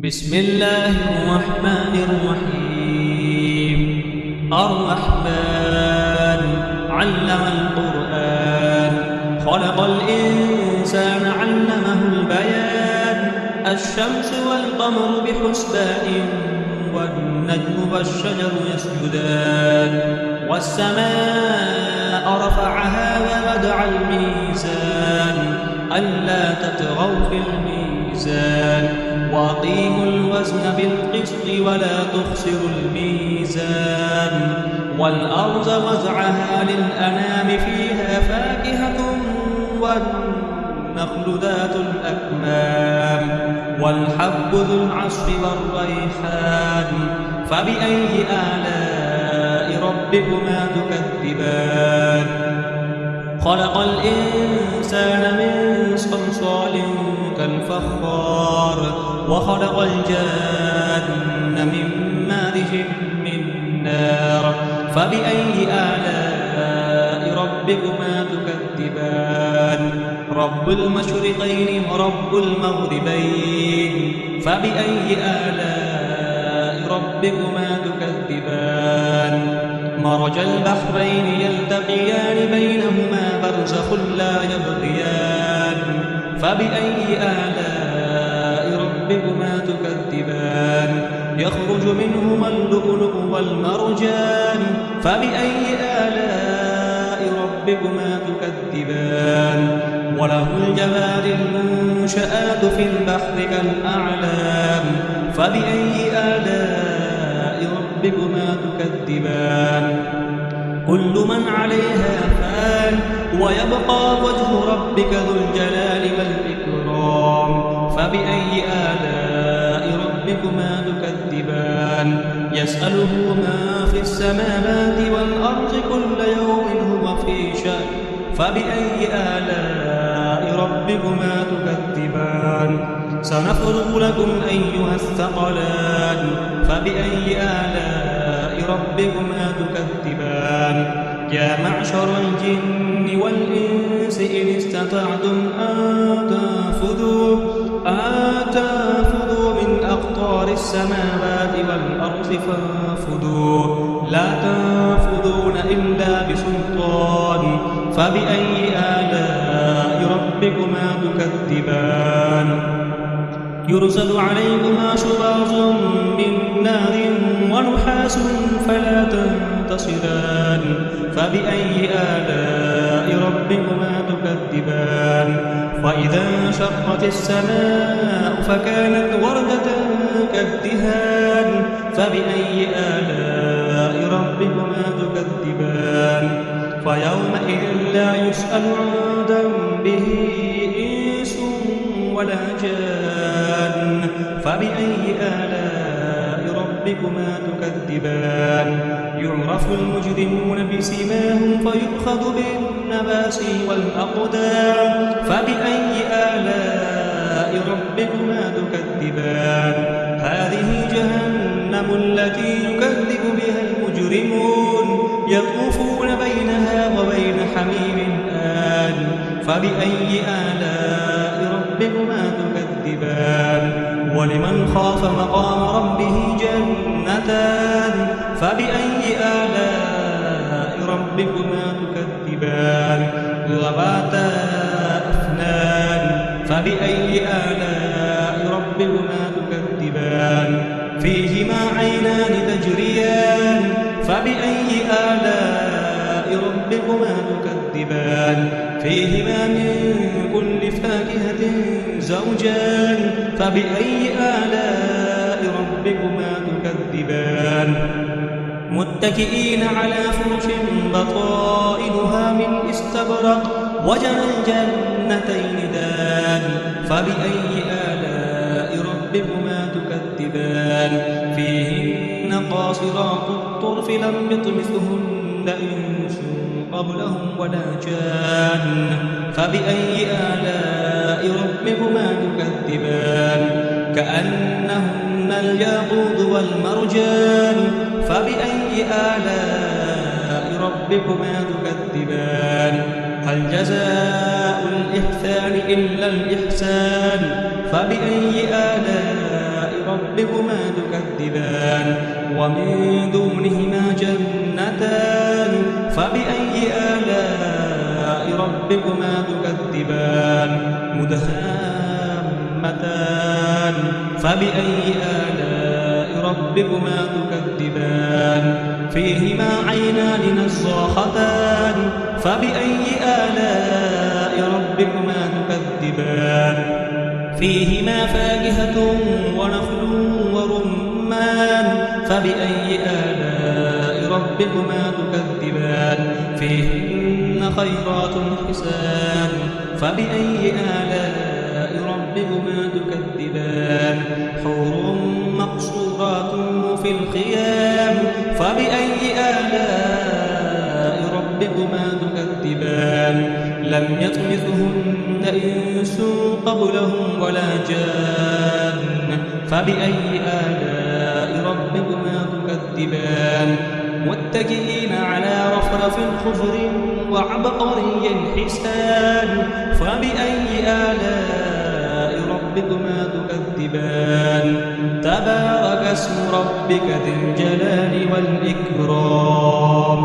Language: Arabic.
بسم الله الرحمن الرحيم. الرحمن علم القرآن خلق الإنسان علمه البيان. الشمس والقمر بحسبان والنجم والشجر يسجدان. والسماء رفعها ووضع الميزان ألا تطغوا في الميزان وأقيموا الوزن بالقسط ولا تخسروا الميزان. والأرض وزعها للأنام فيها فاكهة والنخل ذات الأكمام والحب ذو العصف والريحان. فبأي آلاء ربكما تكذبان؟ خلق الإنسان من صلصال كالفخار وخلق الجان من مارج من نار. فبأي آلاء ربكما تكذبان؟ رب المشرقين ورب المغربين. فبأي آلاء ربكما تكذبان؟ مرج البحرين يلتقيان بينهما برزخ لا يبغيان. فبأي آلاء ربكما تكذبان؟ يخرج منهما اللؤلؤ والمرجان. فبأي آلاء ربكما تكذبان؟ وله الجوار المنشآت في البحر كالأعلام. فبأي آلاء ربكما تكذبان؟ كل من عليها فان ويبقى وجه ربك ذو الجلال والإكرام. فبأي آلاء ربكما تكذبان؟ يسأله ما في السماوات والأرض كل يوم هو في شأن. فبأي آلاء ربكما تكذبان؟ سنفرغ لكم أيها الثقلان. فبأي آلاء ربكما تكذبان؟ يا معشر الجن والإنس إن استطعتم أن تنفذوا من أقطار السماوات والأرض فانفذوا لا تنفذون إلا بسلطان. فبأي آلاء ربكما تكذبان؟ يرسل عليكما شواظ من نار ونحاس فلا تنتصران. فبأي آلاء ربكما تكذبان؟ وإذا انشقت السماء فكانت وردة كالدهان. فبأي آلاء ربكما تكذبان؟ فيومئذ لا يسأل عن ذنبه إنس ولا جان. فبأي آلاء ربكما تكذبان؟ يعرف المجرمون بسيماهم فيؤخذ بالنباسي والأقدام. فبأي آلاء ربكما تكذبان؟ هذه جهنم التي يكذب بها المجرمون يطوفون بينها وبين حميم آن. فبأي آلاء ربكما تكذبان؟ ولمن خاف مقام ربه جنتان. فبأي آلاء ربكما تكذبان؟ ذواتا أفنان. فبأي آلاء ربكما تكذبان؟ فيهما عينان تجريان. فبأي آلاء ربكما تكذبان؟ فيهما من كل فاكهة زوجان. فبأي آلاء ربكما تكذبان؟ متكئين على فرش بطائنها من استبرق وجنى الجنتين دان. فبأي آلاء ربكما تكذبان؟ فيهن قاصرات الطرف لم يطمثهن إنس قبلهم ولا جان. فبأي آلاء ربكما تكذبان؟ كأنهن الياقوت والمرجان. فبأي آلاء ربكما تكذبان؟ هل جزاء الإحسان إلا الإحسان؟ فبأي آلاء ربكما تكذبان ومن دونهما جنتان فبأي آلاء ربكما تكذبان مدهامتان فبأي آلاء ربكما تكذبان فيهما عينان نضاختان فبأي آلاء ربكما تكذبان فيهما فاكهة ونخل ورمان فبأي آلاء ربكما تكذبان فيهن خيرات حسان فبأي آلاء ربكما تكذبان حور مقصورات في الخيام فبأي آلاء ربكما تكذبان لم يطمثهن إنس قبلهم ولا جان فبأي آلاء ربكما تكذبان متكئين على رفرف خضر وعبقري حسان فبأي آلاء ربكما تكذبان تبارك اسم ربك ذي الجلال والإكرام